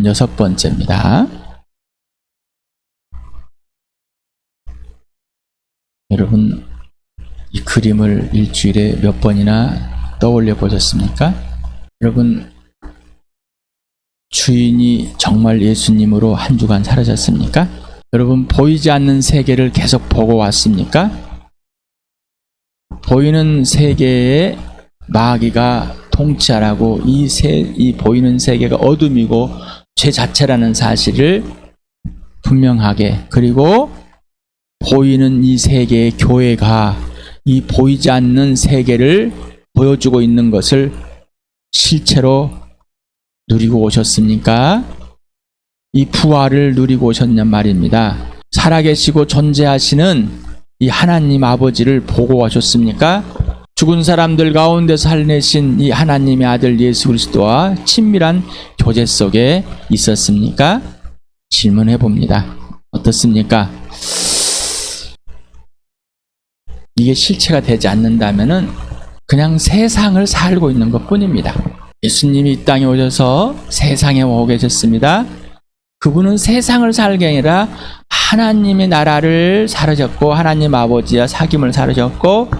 질문 6번째입니다. 여러분, 이 그림을 일주일에 몇 번이나 떠올려 보셨습니까? 여러분, 주인이 정말 예수님으로 한 주간 사라졌습니까? 여러분, 보이지 않는 세계를 계속 보고 왔습니까? 보이는 세계에 마귀가 통치하라고 이 보이는 세계가 어둠이고 죄 자체라는 사실을 분명하게, 그리고 보이는 이 세계의 교회가 이 보이지 않는 세계를 보여주고 있는 것을 실체로 누리고 오셨습니까? 이 부활을 누리고 오셨냔 말입니다. 살아계시고 존재하시는 이 하나님 아버지를 보고 오셨습니까? 죽은 사람들 가운데 살아내신 이 하나님의 아들 예수 그리스도와 친밀한 교제 속에 있었습니까? 질문해 봅니다. 어떻습니까? 이게 실체가 되지 않는다면은 그냥 세상을 살고 있는 것 뿐입니다. 예수님이 이 땅에 오셔서 세상에 오고 계셨습니다. 그분은 세상을 살게 아니라 하나님의 나라를 사르셨고 하나님 아버지와 사귐을 사르셨고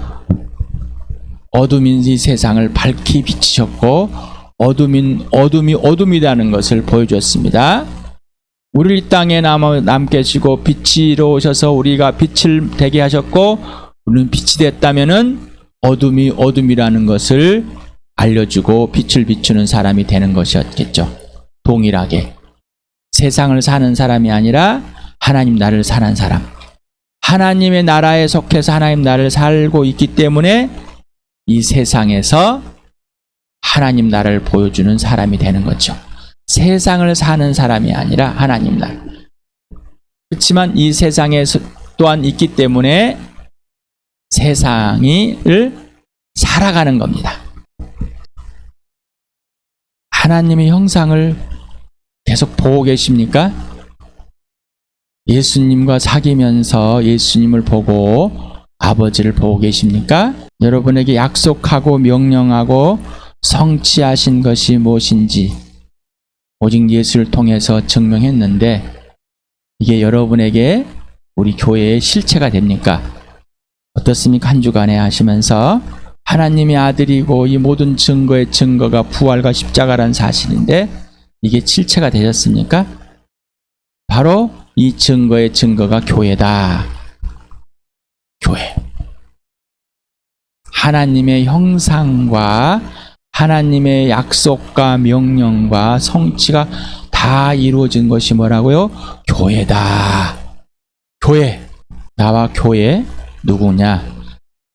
어둠인 이 세상을 밝히 비치셨고 어둠이 어둠이라는 것을 보여주었습니다. 우리 이 땅에 남계시고 빛으로 오셔서 우리가 빛을 되게 하셨고 우리는 빛이 됐다면은 어둠이 어둠이라는 것을 알려주고 빛을 비추는 사람이 되는 것이었겠죠. 동일하게 세상을 사는 사람이 아니라 하나님 나라를 사는 사람, 하나님의 나라에 속해서 하나님 나라를 살고 있기 때문에 이 세상에서 하나님 나라를 보여주는 사람이 되는 거죠. 세상을 사는 사람이 아니라 하나님 나라. 그렇지만 이 세상에 또한 있기 때문에 세상을 살아가는 겁니다. 하나님의 형상을 계속 보고 계십니까? 예수님과 사귀면서 예수님을 보고 아버지를 보고 계십니까? 여러분에게 약속하고 명령하고 성취하신 것이 무엇인지 오직 예수를 통해서 증명했는데 이게 여러분에게 우리 교회의 실체가 됩니까? 어떻습니까? 한 주간에 하시면서 하나님의 아들이고 이 모든 증거의 증거가 부활과 십자가라는 사실인데 이게 실체가 되셨습니까? 바로 이 증거의 증거가 교회다. 교회. 하나님의 형상과 하나님의 약속과 명령과 성취가 다 이루어진 것이 뭐라고요? 교회다. 교회. 나와 교회 누구냐?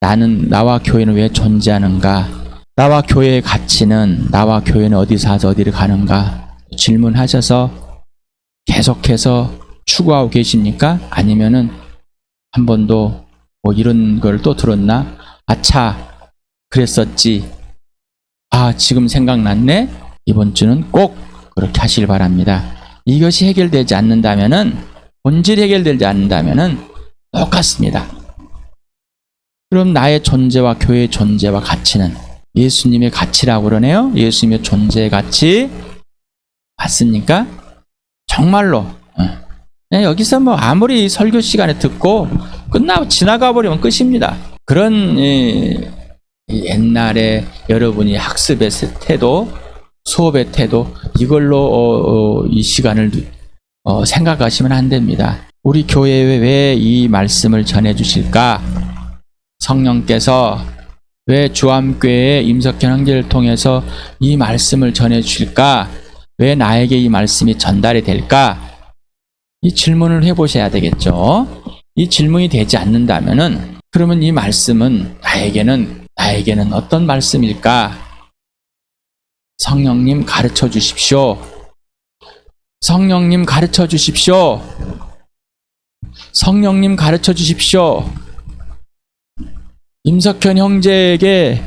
나와 교회는 왜 존재하는가? 나와 교회의 가치는, 나와 교회는 어디서 와서 어디를 가는가? 질문하셔서 계속해서 추구하고 계십니까? 아니면은 한 번도 뭐 이런 걸 또 들었나? 아차, 그랬었지. 아, 지금 생각났네? 이번 주는 꼭 그렇게 하시길 바랍니다. 이것이 해결되지 않는다면은, 본질이 해결되지 않는다면은 똑같습니다. 그럼 나의 존재와 교회의 존재와 가치는 예수님의 가치라고 그러네요. 예수님의 존재의 가치 맞습니까? 정말로 여기서 뭐 아무리 설교 시간에 듣고 끝나고 지나가 버리면 끝입니다. 그런 옛날에 여러분이 학습의 태도, 수업의 태도 이걸로 이 시간을 생각하시면 안 됩니다. 우리 교회에 왜 이 말씀을 전해 주실까? 성령께서 왜 주암교회의 임석현 형제를 통해서 이 말씀을 전해 주실까? 왜 나에게 이 말씀이 전달이 될까? 이 질문을 해보셔야 되겠죠. 이 질문이 되지 않는다면은 그러면 이 말씀은 나에게는 어떤 말씀일까? 성령님 가르쳐 주십시오. 성령님 가르쳐 주십시오. 성령님 가르쳐 주십시오. 임석현 형제에게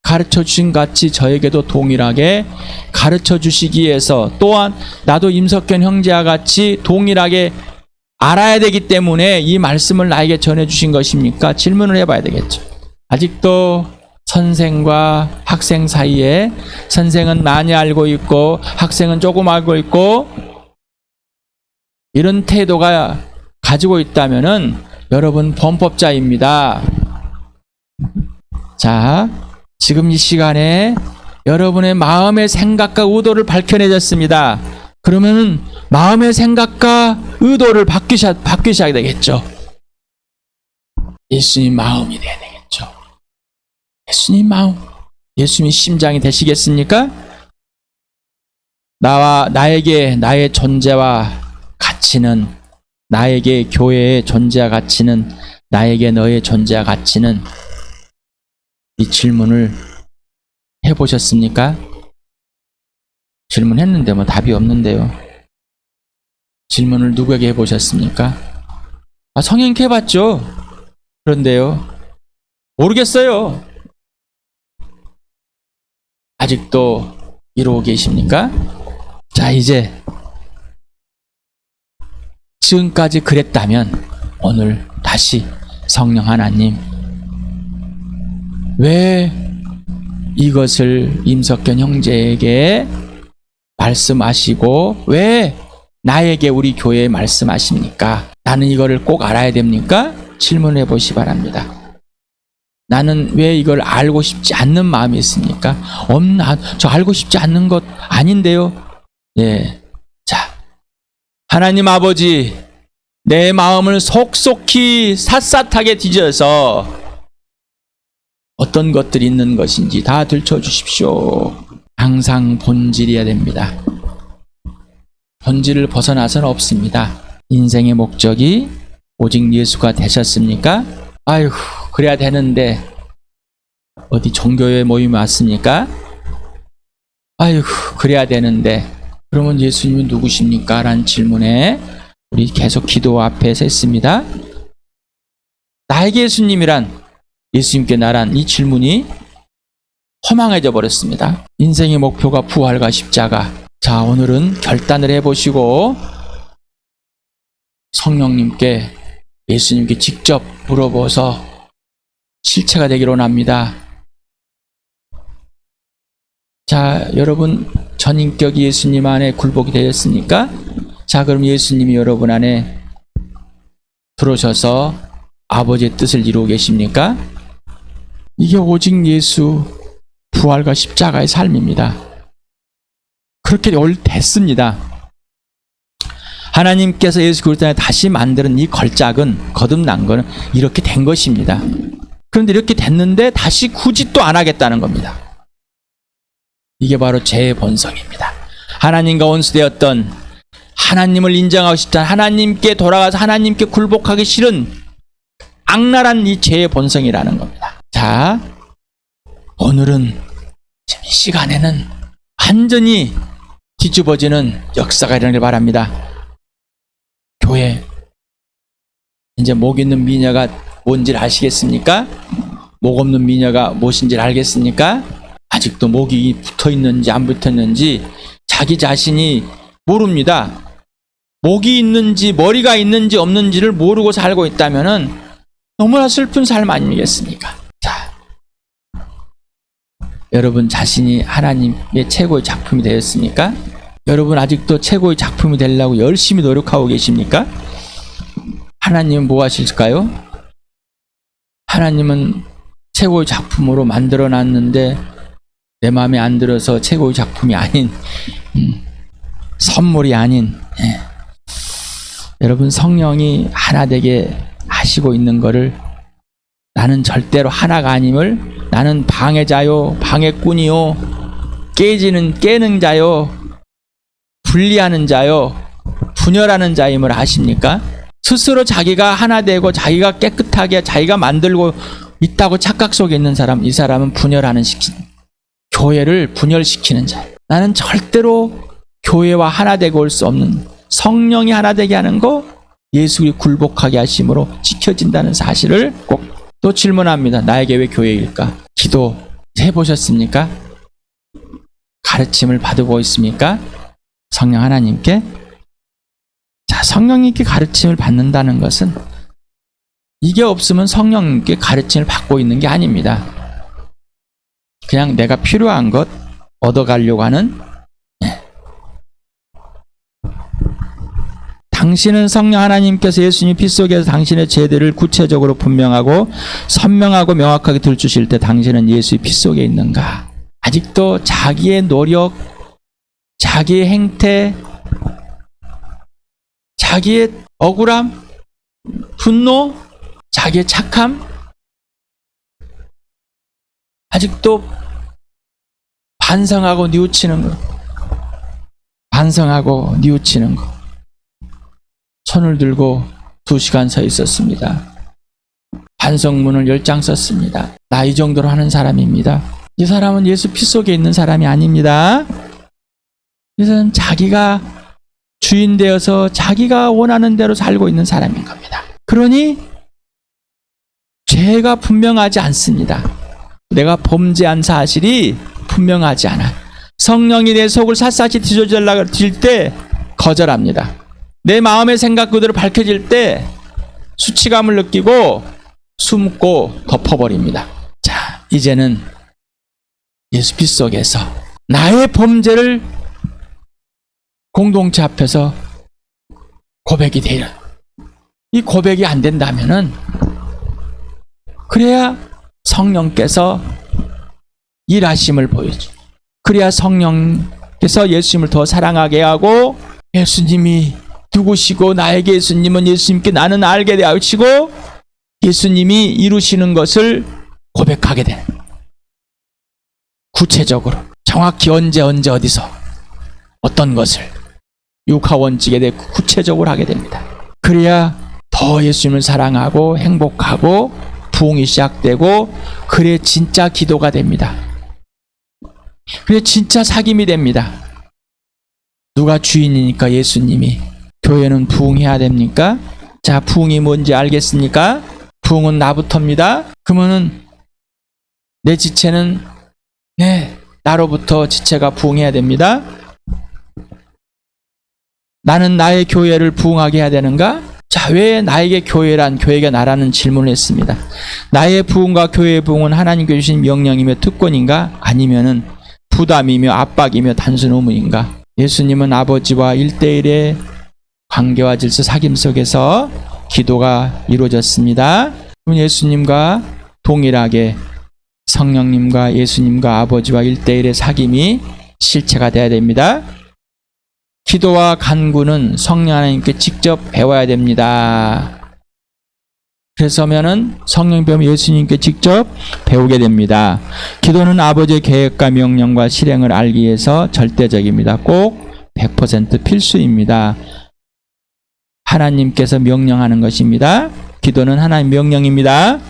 가르쳐 주신 같이 저에게도 동일하게 가르쳐 주시기 위해서 또한 나도 임석현 형제와 같이 동일하게 알아야 되기 때문에 이 말씀을 나에게 전해 주신 것입니까? 질문을 해봐야 되겠죠. 아직도 선생과 학생 사이에 선생은 많이 알고 있고 학생은 조금 알고 있고 이런 태도가 가지고 있다면은 여러분 범법자입니다. 자, 지금 이 시간에 여러분의 마음의 생각과 의도를 밝혀내졌습니다. 그러면 마음의 생각과 의도를 바뀌셔야 되겠죠. 예수님 마음이 돼야 되겠죠. 예수님 마음, 예수님 심장이 되시겠습니까? 나에게 나의 존재와 가치는, 나에게 교회의 존재와 가치는, 나에게 너의 존재와 가치는, 이 질문을 해보셨습니까? 질문했는데 뭐 답이 없는데요. 질문을 누구에게 해보셨습니까? 성령님께 해봤죠. 그런데요, 모르겠어요. 아직도 이러고 계십니까? 자, 이제 지금까지 그랬다면 오늘 다시 성령 하나님, 왜 이것을 임석견 형제에게 말씀하시고 왜 나에게, 우리 교회에 말씀하십니까? 나는 이거를 꼭 알아야 됩니까? 질문해 보시 바랍니다. 나는 왜 이걸 알고 싶지 않는 마음이 있습니까? 저 알고 싶지 않는 것 아닌데요. 예. 자, 하나님 아버지, 내 마음을 속속히 샅샅하게 뒤져서 어떤 것들이 있는 것인지 다 들춰주십시오. 항상 본질이어야 됩니다. 본질을 벗어나서는 없습니다. 인생의 목적이 오직 예수가 되셨습니까? 아이고, 그래야 되는데 어디 종교회 모임에 왔습니까? 아이고, 그래야 되는데 그러면 예수님이 누구십니까? 라는 질문에 우리 계속 기도 앞에 섰습니다. 나에게 예수님이란, 예수님께 나란, 이 질문이 허망해져 버렸습니다. 인생의 목표가 부활과 십자가. 자, 오늘은 결단을 해보시고 성령님께, 예수님께 직접 물어보서 실체가 되기로 합니다. 자, 여러분 전인격 예수님 안에 굴복이 되었습니까? 자, 그럼 예수님이 여러분 안에 들어오셔서 아버지의 뜻을 이루고 계십니까? 이게 오직 예수, 부활과 십자가의 삶입니다. 그렇게 됐습니다. 하나님께서 예수 그리스도에 다시 만드는 이 걸작은, 거듭난 것은 이렇게 된 것입니다. 그런데 이렇게 됐는데 다시 굳이 또 안 하겠다는 겁니다. 이게 바로 죄의 본성입니다. 하나님과 원수되었던, 하나님을 인정하고 싶다, 하나님께 돌아가서 하나님께 굴복하기 싫은 악랄한 이 죄의 본성이라는 겁니다. 자, 오늘은 지금 이 시간에는 완전히 뒤집어지는 역사가 일어나길 바랍니다. 교회, 이제 목 있는 미녀가 뭔지를 아시겠습니까? 목 없는 미녀가 무엇인지를 알겠습니까? 아직도 목이 붙어 있는지 안 붙어 있는지 자기 자신이 모릅니다. 목이 있는지 머리가 있는지 없는지를 모르고 살고 있다면은 너무나 슬픈 삶 아니겠습니까? 자, 여러분 자신이 하나님의 최고의 작품이 되었습니까? 여러분 아직도 최고의 작품이 되려고 열심히 노력하고 계십니까? 하나님은 뭐 하실까요? 하나님은 최고의 작품으로 만들어 놨는데 내 마음에 안 들어서 최고의 작품이 아닌, 선물이 아닌, 여러분 성령이 하나 되게 하시고 있는 거를, 나는 절대로 하나가 아님을, 나는 방해자요, 방해꾼이요, 깨는 자요, 분리하는 자요, 분열하는 자임을 아십니까? 스스로 자기가 하나 되고 자기가 깨끗하게 자기가 만들고 있다고 착각 속에 있는 사람, 이 사람은 분열하는, 교회를 분열시키는 자. 나는 절대로 교회와 하나 되고 올 수 없는, 성령이 하나 되게 하는 거, 예수를 굴복하게 하심으로 지켜진다는 사실을 꼭 또 질문합니다. 나에게 왜 교회일까? 기도 해보셨습니까? 가르침을 받고 있습니까? 성령 하나님께? 자, 성령님께 가르침을 받는다는 것은, 이게 없으면 성령님께 가르침을 받고 있는 게 아닙니다. 그냥 내가 필요한 것 얻어가려고 하는. 당신은 성령 하나님께서 예수님 피 속에서 당신의 죄들을 구체적으로 분명하고 선명하고 명확하게 들추실 때 당신은 예수의 피 속에 있는가? 아직도 자기의 노력, 자기의 행태, 자기의 억울함, 분노, 자기의 착함, 아직도 반성하고 뉘우치는 거, 반성하고 뉘우치는 거. 손을 들고 2시간 서 있었습니다. 반성문을 10장 썼습니다. 나 이 정도로 하는 사람입니다. 이 사람은 예수 피 속에 있는 사람이 아닙니다. 이 사람은 자기가 주인 되어서 자기가 원하는 대로 살고 있는 사람인 겁니다. 그러니 죄가 분명하지 않습니다. 내가 범죄한 사실이 분명하지 않아. 성령이 내 속을 샅샅이 뒤져달라고 질 때 거절합니다. 내 마음의 생각 그대로 밝혀질 때 수치감을 느끼고 숨고 덮어버립니다. 자, 이제는 예수 피 속에서 나의 범죄를 공동체 앞에서 고백이 되는, 이 고백이 안 된다면은 그래야 성령께서 일하심을 보여줘. 그래야 성령께서 예수님을 더 사랑하게 하고 예수님이 누구시고 나에게 예수님은 예수님께 나는 알게 되시고 예수님이 이루시는 것을 고백하게 되는, 구체적으로 정확히 언제 어디서 어떤 것을 육하 원칙에 대해 구체적으로 하게 됩니다. 그래야 더 예수님을 사랑하고 행복하고 부흥이 시작되고 그래 진짜 기도가 됩니다. 그래 진짜 사귐이 됩니다. 누가 주인이니까 예수님이. 교회는 부흥해야 됩니까? 자, 부흥이 뭔지 알겠습니까? 부흥은 나부터입니다. 그러면은 내 지체는 나로부터 지체가 부흥해야 됩니다. 나는 나의 교회를 부흥하게 해야 되는가? 자, 왜 나에게 교회란, 교회가 나라는 질문을 했습니다. 나의 부흥과 교회의 부흥은 하나님께 주신 명령이며 특권인가? 아니면은 부담이며 압박이며 단순 의무인가? 예수님은 아버지와 1대1의 관계와 질서 사귐 속에서 기도가 이루어졌습니다. 예수님과 동일하게 성령님과 예수님과 아버지와 1대1의 사귐이 실체가 되어야 됩니다. 기도와 간구는 성령 하나님께 직접 배워야 됩니다. 그래서면은 성령 배우면 예수님께 직접 배우게 됩니다. 기도는 아버지의 계획과 명령과 실행을 알기 위해서 절대적입니다. 꼭 100% 필수입니다. 하나님께서 명령하는 것입니다. 기도는 하나님 명령입니다.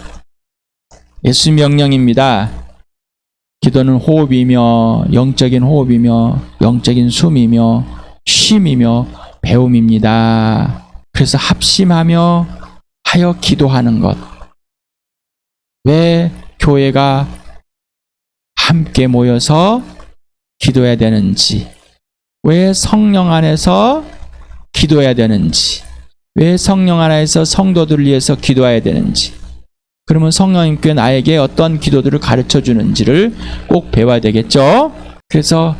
예수 명령입니다. 기도는 호흡이며 영적인 호흡이며 영적인 숨이며 쉼이며 배움입니다. 그래서 합심하며 하여 기도하는 것. 왜 교회가 함께 모여서 기도해야 되는지, 왜 성령 안에서 기도해야 되는지, 왜 성령 안에서 성도들을 위해서 기도해야 되는지, 그러면 성령님께 나에게 어떤 기도들을 가르쳐 주는지를 꼭 배워야 되겠죠. 그래서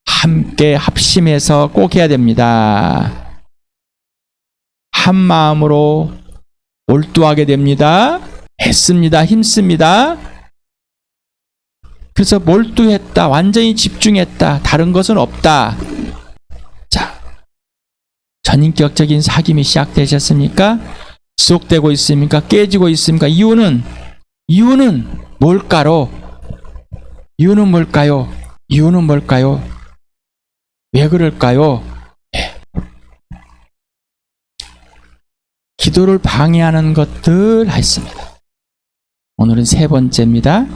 함께 합심해서 꼭 해야 됩니다. 한 마음으로 몰두하게 됩니다. 애씁니다. 힘씁니다. 그래서 몰두했다, 완전히 집중했다, 다른 것은 없다. 자, 전인격적인 사귐이 시작되셨습니까? 지속되고 있습니까? 깨지고 있습니까? 이유는 뭘까요? 이유는 뭘까요? 왜 그럴까요? 기도를 방해하는 것들 했습니다. 오늘은 3번째입니다.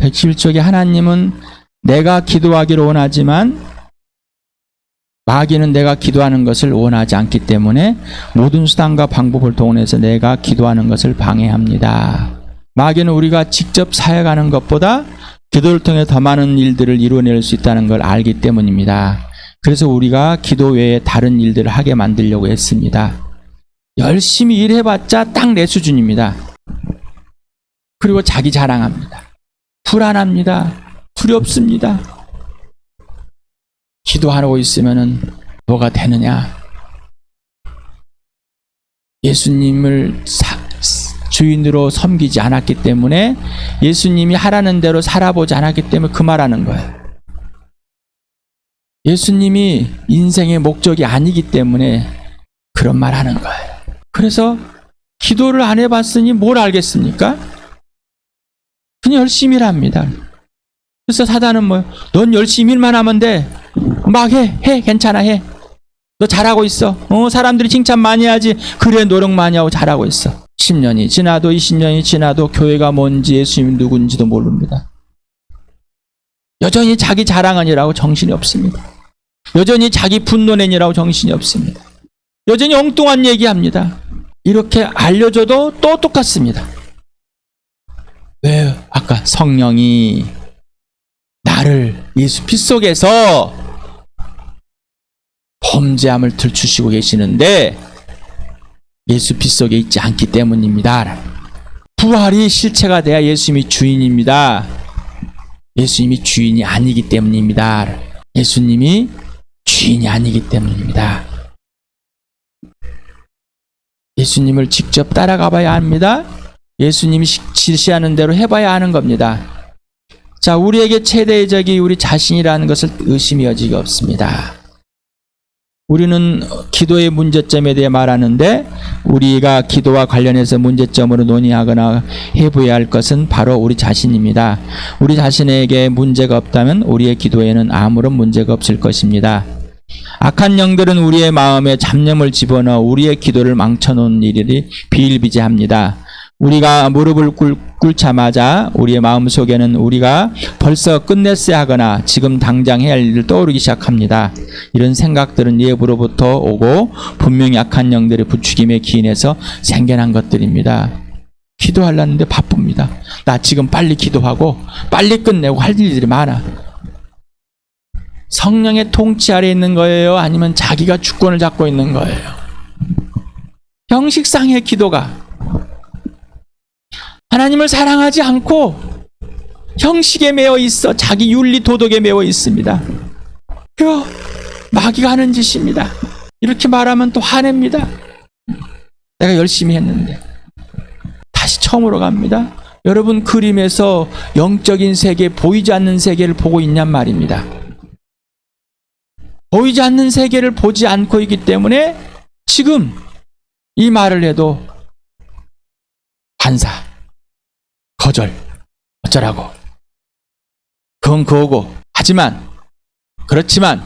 111쪽에 하나님은 내가 기도하기를 원하지만 마귀는 내가 기도하는 것을 원하지 않기 때문에 모든 수단과 방법을 동원해서 내가 기도하는 것을 방해합니다. 마귀는 우리가 직접 사역하는 것보다 기도를 통해 더 많은 일들을 이루어낼 수 있다는 걸 알기 때문입니다. 그래서 우리가 기도 외에 다른 일들을 하게 만들려고 했습니다. 열심히 일해봤자 딱 내 수준입니다. 그리고 자기 자랑합니다. 불안합니다. 두렵습니다. 기도하고 있으면은 뭐가 되느냐? 예수님을 주인으로 섬기지 않았기 때문에, 예수님이 하라는 대로 살아보지 않았기 때문에 그 말하는 거예요. 예수님이 인생의 목적이 아니기 때문에 그런 말 하는 거예요. 그래서 기도를 안 해봤으니 뭘 알겠습니까? 그냥 열심히 일합니다. 그래서 사단은 넌 열심히 일만 하면 돼. 막 해. 괜찮아, 해. 너 잘하고 있어. 사람들이 칭찬 많이 하지. 그래, 노력 많이 하고 잘하고 있어. 10년이 지나도 20년이 지나도 교회가 뭔지 예수님이 누군지도 모릅니다. 여전히 자기 자랑하니라고 정신이 없습니다. 여전히 자기 분노내니라고 정신이 없습니다. 여전히 엉뚱한 얘기합니다. 이렇게 알려줘도 또 똑같습니다. 왜? 아까 성령이 나를 예수 피 속에서 범죄함을 들추시고 계시는데 예수 피 속에 있지 않기 때문입니다. 부활이 실체가 돼야 예수님이 주인입니다. 예수님이 주인이 아니기 때문입니다. 예수님이 주인이 아니기 때문입니다. 예수님을 직접 따라가 봐야 합니다. 예수님이 지시하는 대로 해봐야 하는 겁니다. 자, 우리에게 최대의 적이 우리 자신이라는 것을 의심이 여지가 없습니다. 우리는 기도의 문제점에 대해 말하는데, 우리가 기도와 관련해서 문제점으로 논의하거나 해봐야 할 것은 바로 우리 자신입니다. 우리 자신에게 문제가 없다면 우리의 기도에는 아무런 문제가 없을 것입니다. 악한 영들은 우리의 마음에 잡념을 집어넣어 우리의 기도를 망쳐놓은 일이 비일비재합니다. 우리가 무릎을 꿇자마자 우리의 마음속에는 우리가 벌써 끝냈어야 하거나 지금 당장 해야 할 일을 떠오르기 시작합니다. 이런 생각들은 예부로부터 오고 분명히 악한 영들의 부추김에 기인해서 생겨난 것들입니다. 기도하려는데 바쁩니다. 나 지금 빨리 기도하고 빨리 끝내고 할 일들이 많아. 성령의 통치 아래 있는 거예요? 아니면 자기가 주권을 잡고 있는 거예요? 형식상의 기도가 하나님을 사랑하지 않고 형식에 매여 있어 자기 윤리 도덕에 매여 있습니다. 그거 마귀가 하는 짓입니다. 이렇게 말하면 또 화냅니다. 내가 열심히 했는데. 다시 처음으로 갑니다. 여러분, 그림에서 영적인 세계, 보이지 않는 세계를 보고 있냔 말입니다. 보이지 않는 세계를 보지 않고 있기 때문에 지금 이 말을 해도 반사, 거절, 어쩌라고. 그건 그거고. 하지만, 그렇지만,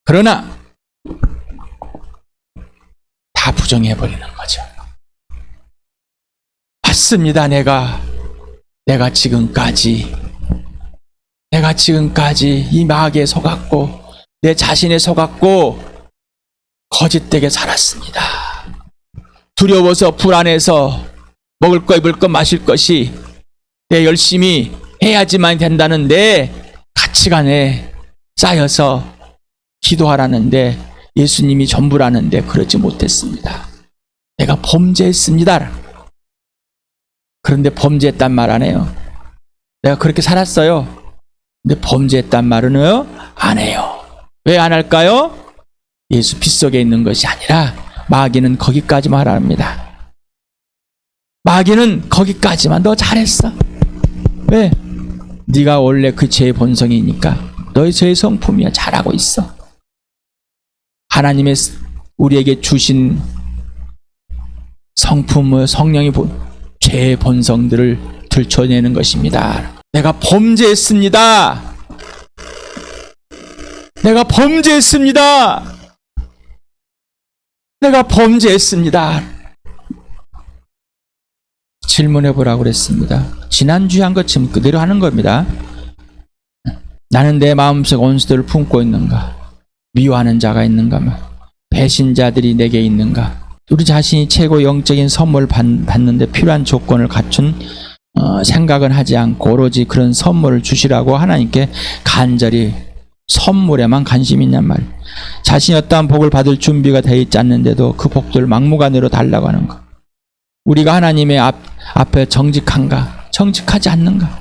그러나 다 부정해버리는 거죠. 맞습니다. 내가 지금까지 이 마귀에 속았고 내 자신에 속았고 거짓되게 살았습니다. 두려워서 불안해서 먹을 거 입을 거 마실 것이 내 열심히 해야지만 된다는 내 가치관에 쌓여서 기도하라는데 예수님이 전부라는데 그러지 못했습니다. 내가 범죄했습니다. 그런데 범죄했단 말 안 해요. 내가 그렇게 살았어요. 근데 범죄했단 말은요? 안 해요. 왜 안 할까요? 예수 피 속에 있는 것이 아니라 마귀는 거기까지만 합니다. 마귀는 거기까지만. 너 잘했어. 왜? 네가 원래 그 죄의 본성이니까. 너의 죄의 성품이야. 잘하고 있어. 하나님의 우리에게 주신 성품을 성령이 죄의 본성들을 들춰내는 것입니다. 내가 범죄했습니다. 내가 범죄했습니다. 내가 범죄했습니다. 질문해 보라고 그랬습니다. 지난주에 한 것 지금 그대로 하는 겁니다. 나는 내 마음속 원수들을 품고 있는가? 미워하는 자가 있는가? 배신자들이 내게 있는가? 우리 자신이 최고 영적인 선물을 받는데 필요한 조건을 갖춘 생각은 하지 않고 오로지 그런 선물을 주시라고 하나님께 간절히 선물에만 관심이 있냔 말이에요. 자신이 어떠한 복을 받을 준비가 되어 있지 않는데도 그 복들을 막무가내로 달라고 하는 것. 우리가 하나님의 앞에 정직한가? 정직하지 않는가?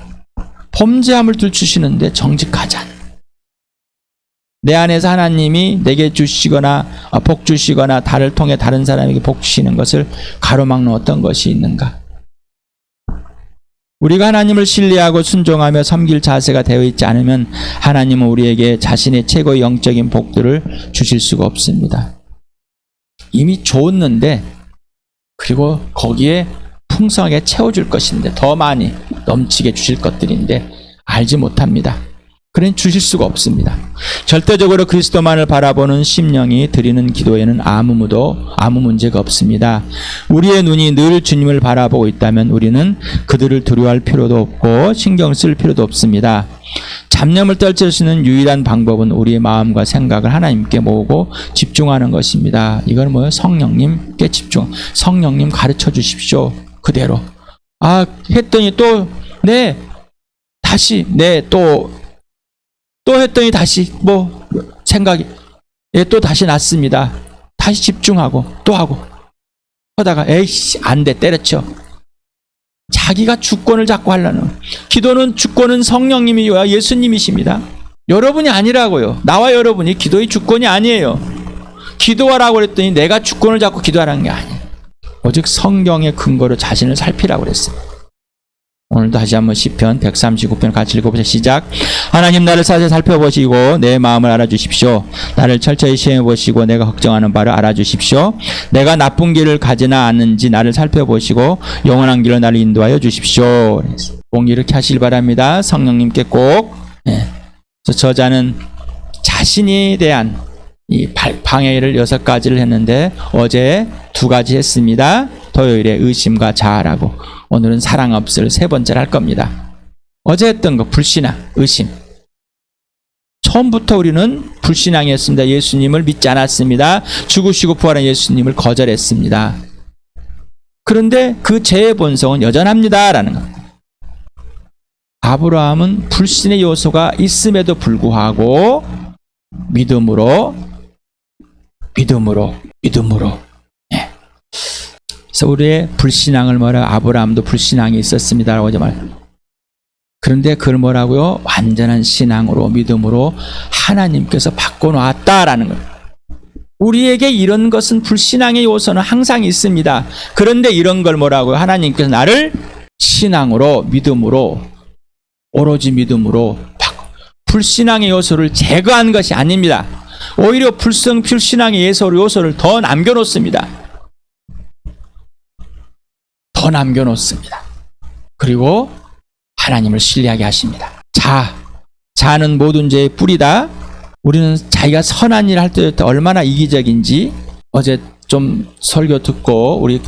범죄함을 들추시는데 정직하지 않는가? 내 안에서 하나님이 내게 주시거나 복 주시거나 나를 통해 다른 사람에게 복 주시는 것을 가로막는 어떤 것이 있는가? 우리가 하나님을 신뢰하고 순종하며 섬길 자세가 되어 있지 않으면 하나님은 우리에게 자신의 최고의 영적인 복들을 주실 수가 없습니다. 이미 줬는데 그리고 거기에 풍성하게 채워줄 것인데 더 많이 넘치게 주실 것들인데 알지 못합니다. 그러니 주실 수가 없습니다. 절대적으로 그리스도만을 바라보는 심령이 드리는 기도에는 아무 문제가 없습니다. 우리의 눈이 늘 주님을 바라보고 있다면 우리는 그들을 두려워할 필요도 없고 신경 쓸 필요도 없습니다. 잡념을 떨칠 수 있는 유일한 방법은 우리의 마음과 생각을 하나님께 모으고 집중하는 것입니다. 이건 뭐예요? 성령님께 집중. 성령님 가르쳐 주십시오. 그대로. 했더니 또 다시 또 했더니 다시 생각이 또 다시 났습니다. 다시 집중하고 또 하고 하다가 에이씨 안 돼 때려쳐. 자기가 주권을 잡고 하려는 기도는 주권은 성령님이요 예수님이십니다. 여러분이 아니라고요. 나와 여러분이 기도의 주권이 아니에요. 기도하라고 그랬더니 내가 주권을 잡고 기도하라는 게 아니에요. 오직 성경의 근거로 자신을 살피라고 그랬어요. 오늘도 다시 한번 시편 139편 같이 읽어보자. 시작. 하나님 나를 자세히 살펴보시고 내 마음을 알아주십시오. 나를 철저히 시험해보시고 내가 걱정하는 바를 알아주십시오. 내가 나쁜 길을 가지나 않는지 나를 살펴보시고 영원한 길로 나를 인도하여 주십시오. 꼭 이렇게 하시길 바랍니다. 성령님께 꼭. 저자는 자신에 대한 이 방해를 6가지를 했는데 어제 2가지 했습니다. 토요일에 의심과 자아라고. 오늘은 사랑 없을 3번째를 할 겁니다. 어제 했던 거 불신앙, 의심. 처음부터 우리는 불신앙이었습니다. 예수님을 믿지 않았습니다. 죽으시고 부활한 예수님을 거절했습니다. 그런데 그 죄의 본성은 여전합니다. 라는 겁니다. 아브라함은 불신의 요소가 있음에도 불구하고 믿음으로 그래서 우리의 불신앙을 아브라함도 불신앙이 있었습니다라고 하지 말아요. 그런데 그걸 뭐라고요? 완전한 신앙으로 믿음으로 하나님께서 바꿔놓았다라는 거예요. 우리에게 이런 것은 불신앙의 요소는 항상 있습니다. 그런데 이런 걸 뭐라고요? 하나님께서 나를 신앙으로 믿음으로 오로지 믿음으로 불신앙의 요소를 제거한 것이 아닙니다. 오히려 불신앙의 요소를 더 남겨놓습니다. 그리고 하나님을 신뢰하게 하십니다. 자는 모든 죄의 뿌리다. 우리는 자기가 선한 일을 할 때 얼마나 이기적인지 어제 좀 설교 듣고 우리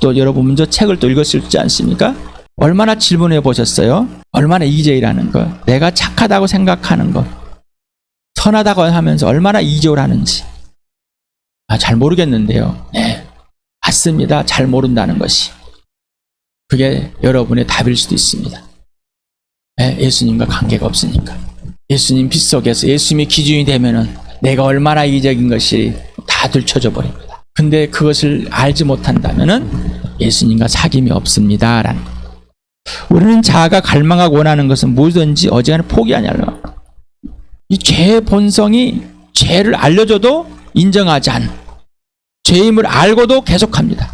또 여러분 먼저 책을 또 읽었지 않습니까? 얼마나 질문해 보셨어요? 얼마나 이기적이라는 거, 내가 착하다고 생각하는 거, 선하다고 하면서 얼마나 이기적으로 하는지 잘 모르겠는데요. 맞습니다. 잘 모른다는 것이. 그게 여러분의 답일 수도 있습니다. 예수님과 관계가 없으니까. 예수님 빗속에서 예수님이 기준이 되면은 내가 얼마나 이기적인 것이 다 들춰져 버립니다. 근데 그것을 알지 못한다면은 예수님과 사귐이 없습니다. 라는 거. 우리는 자아가 갈망하고 원하는 것은 뭐든지 어지간히 포기하냐고. 이 죄의 본성이 죄를 알려줘도 인정하지 않는, 죄임을 알고도 계속합니다.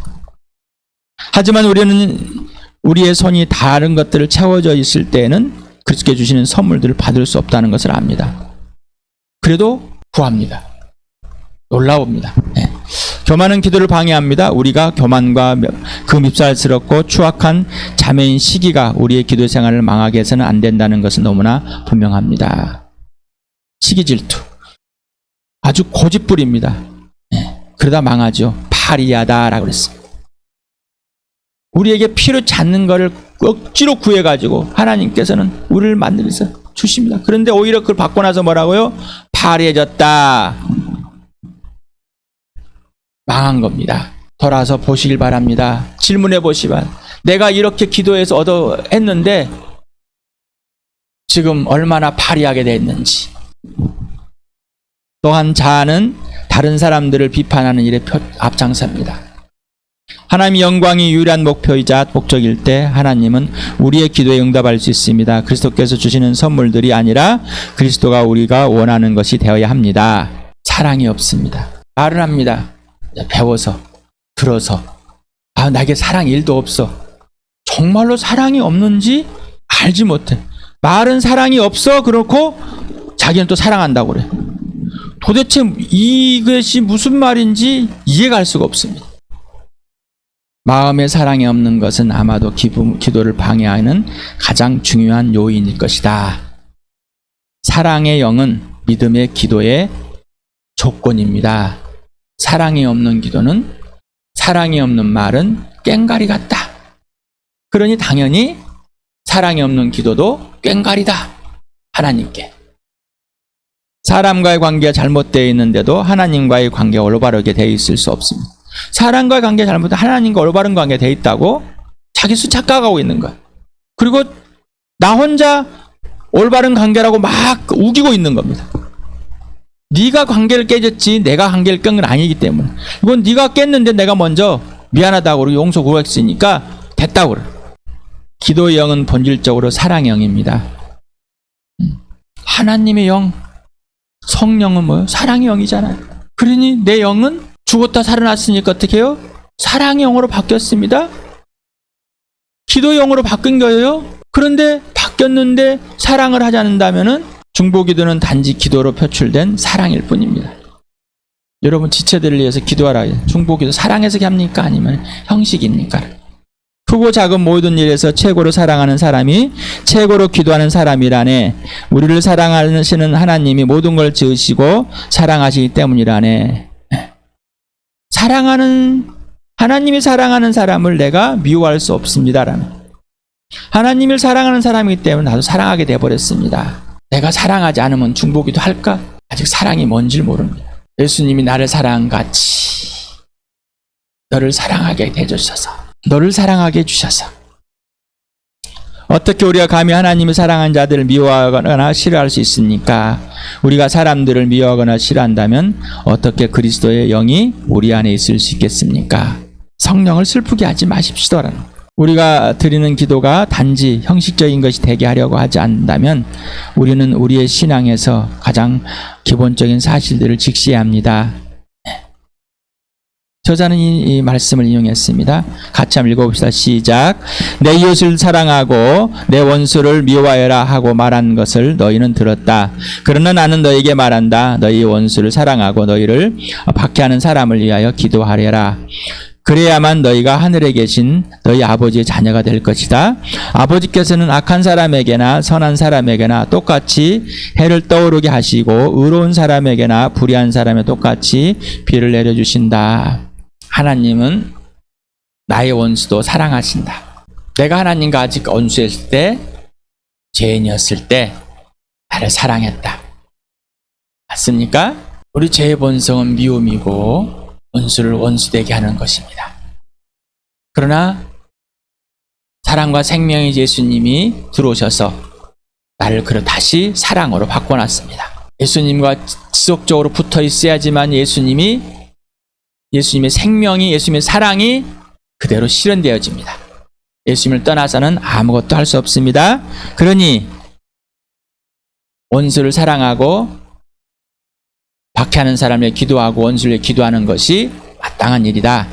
하지만 우리는 우리의 손이 다른 것들을 채워져 있을 때에는 그리스도께 주시는 선물들을 받을 수 없다는 것을 압니다. 그래도 구합니다. 놀라웁니다. 교만은 기도를 방해합니다. 우리가 교만과 그 밉살스럽고 추악한 자매인 시기가 우리의 기도 생활을 망하게 해서는 안 된다는 것은 너무나 분명합니다. 시기 질투. 아주 고집부립니다. 그러다 망하죠. 파리하다라고 그랬습니다. 우리에게 필요치 않는 것을 억지로 구해가지고 하나님께서는 우리를 만들어서 주십니다. 그런데 오히려 그걸 받고 나서 뭐라고요? 파리해졌다. 망한 겁니다. 돌아서 보시길 바랍니다. 질문해 보시면 내가 이렇게 기도해서 했는데 지금 얼마나 파리하게 됐는지. 또한 자아는 다른 사람들을 비판하는 일에 앞장섭니다. 하나님의 영광이 유일한 목표이자 목적일 때 하나님은 우리의 기도에 응답할 수 있습니다. 그리스도께서 주시는 선물들이 아니라 그리스도가 우리가 원하는 것이 되어야 합니다. 사랑이 없습니다. 말을 합니다. 배워서, 들어서. 나에게 사랑 1도 없어. 정말로 사랑이 없는지 알지 못해. 말은 사랑이 없어. 그렇고 자기는 또 사랑한다고 그래. 도대체 이것이 무슨 말인지 이해가 갈 수가 없습니다. 마음에 사랑이 없는 것은 아마도 기도를 방해하는 가장 중요한 요인일 것이다. 사랑의 영은 믿음의 기도의 조건입니다. 사랑이 없는 기도는, 사랑이 없는 말은 꽹가리 같다. 그러니 당연히 사랑이 없는 기도도 꽹가리다. 하나님께. 사람과의 관계가 잘못되어 있는데도 하나님과의 관계가 올바르게 되어 있을 수 없습니다. 사람과의 관계가 잘못되어 하나님과 올바른 관계가 되어 있다고 자기 수 착각하고 있는 거야. 그리고 나 혼자 올바른 관계라고 막 우기고 있는 겁니다. 네가 관계를 깨졌지 내가 관계를 깬 건 아니기 때문에. 이건 네가 깼는데 내가 먼저 미안하다고 그러고 용서 구했으니까 됐다고 그래. 기도의 영은 본질적으로 사랑의 영입니다. 하나님의 영, 성령은 뭐예요? 사랑의 영이잖아요. 그러니 내 영은 죽었다 살아났으니까 어떻게 해요? 사랑의 영으로 바뀌었습니다. 기도의 영으로 바뀐 거예요. 그런데 바뀌었는데 사랑을 하지 않는다면은 중보기도는 단지 기도로 표출된 사랑일 뿐입니다. 여러분 지체들을 위해서 기도하라. 중보기도 사랑해서 합니까? 아니면 형식입니까? 크고 작은 모든 일에서 최고로 사랑하는 사람이 최고로 기도하는 사람이라네. 우리를 사랑하시는 하나님이 모든 걸 지으시고 사랑하시기 때문이라네. 하나님이 사랑하는 사람을 내가 미워할 수 없습니다라는. 하나님을 사랑하는 사람이기 때문에 나도 사랑하게 돼버렸습니다. 내가 사랑하지 않으면 중보기도 할까? 아직 사랑이 뭔지 모릅니다. 예수님이 나를 사랑한 같이 너를 사랑하게 해주셔서, 너를 사랑하게 해주셔서. 어떻게 우리가 감히 하나님을 사랑한 자들을 미워하거나 싫어할 수 있습니까? 우리가 사람들을 미워하거나 싫어한다면 어떻게 그리스도의 영이 우리 안에 있을 수 있겠습니까? 성령을 슬프게 하지 마십시오라는. 우리가 드리는 기도가 단지 형식적인 것이 되게 하려고 하지 않는다면 우리는 우리의 신앙에서 가장 기본적인 사실들을 직시해야 합니다. 저자는 이 말씀을 인용했습니다. 같이 한번 읽어봅시다. 시작. 내 이웃을 사랑하고 내 원수를 미워하여라 하고 말한 것을 너희는 들었다. 그러나 나는 너희에게 말한다. 너희 원수를 사랑하고 너희를 박해하는 사람을 위하여 기도하려라. 그래야만 너희가 하늘에 계신 너희 아버지의 자녀가 될 것이다. 아버지께서는 악한 사람에게나 선한 사람에게나 똑같이 해를 떠오르게 하시고 의로운 사람에게나 불의한 사람에 똑같이 비를 내려주신다. 하나님은 나의 원수도 사랑하신다. 내가 하나님과 아직 원수였을 때, 죄인이었을 때 나를 사랑했다. 맞습니까? 우리 죄의 본성은 미움이고 원수를 원수되게 하는 것입니다. 그러나 사랑과 생명의 예수님이 들어오셔서 나를 다시 사랑으로 바꿔놨습니다. 예수님과 지속적으로 붙어 있어야지만 예수님의 생명이, 예수님의 사랑이 그대로 실현되어집니다. 예수님을 떠나서는 아무것도 할 수 없습니다. 그러니 원수를 사랑하고 박해하는 사람을 기도하고 원수를 기도하는 것이 마땅한 일이다.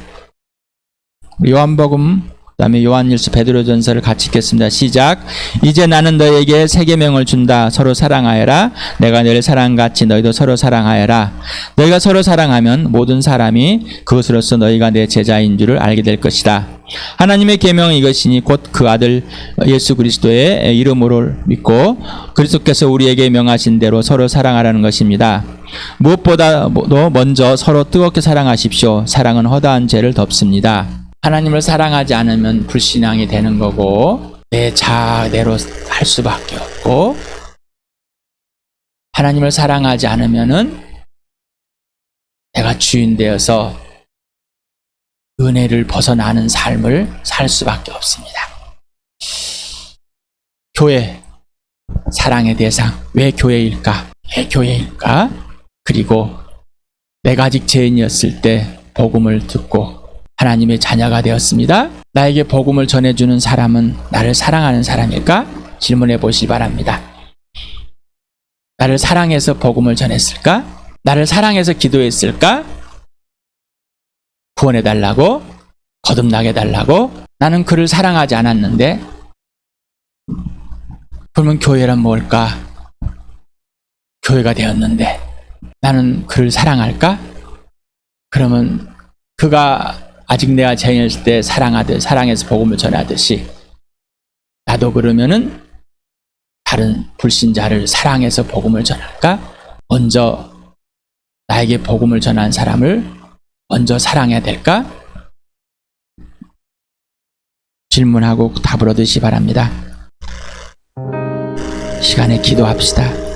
요한복음, 그다음에 요한일서, 베드로전서를 같이 읽겠습니다. 시작. 이제 나는 너희에게 새 계명을 준다. 서로 사랑하여라. 내가 너희를 사랑같이 너희도 서로 사랑하여라. 너희가 서로 사랑하면 모든 사람이 그것으로서 너희가 내 제자인 줄을 알게 될 것이다. 하나님의 계명은 이것이니 곧 그 아들 예수 그리스도의 이름으로 믿고 그리스도께서 우리에게 명하신 대로 서로 사랑하라는 것입니다. 무엇보다도 먼저 서로 뜨겁게 사랑하십시오. 사랑은 허다한 죄를 덮습니다. 하나님을 사랑하지 않으면 불신앙이 되는 거고 내 자아대로 할 수밖에 없고, 하나님을 사랑하지 않으면은 내가 주인 되어서 은혜를 벗어나는 삶을 살 수밖에 없습니다. 교회, 사랑의 대상, 왜 교회일까? 왜 교회일까? 그리고 내가 아직 죄인이었을 때 복음을 듣고 하나님의 자녀가 되었습니다. 나에게 복음을 전해주는 사람은 나를 사랑하는 사람일까? 질문해 보시기 바랍니다. 나를 사랑해서 복음을 전했을까? 나를 사랑해서 기도했을까? 구원해 달라고? 거듭나게 달라고? 나는 그를 사랑하지 않았는데, 그러면 교회란 뭘까? 교회가 되었는데 나는 그를 사랑할까? 그러면 그가 아직 내가 재현했을 때 사랑해서 복음을 전하듯이 나도 그러면은 다른 불신자를 사랑해서 복음을 전할까? 먼저 나에게 복음을 전한 사람을 먼저 사랑해야 될까? 질문하고 답을 얻으시기 바랍니다. 시간에 기도합시다.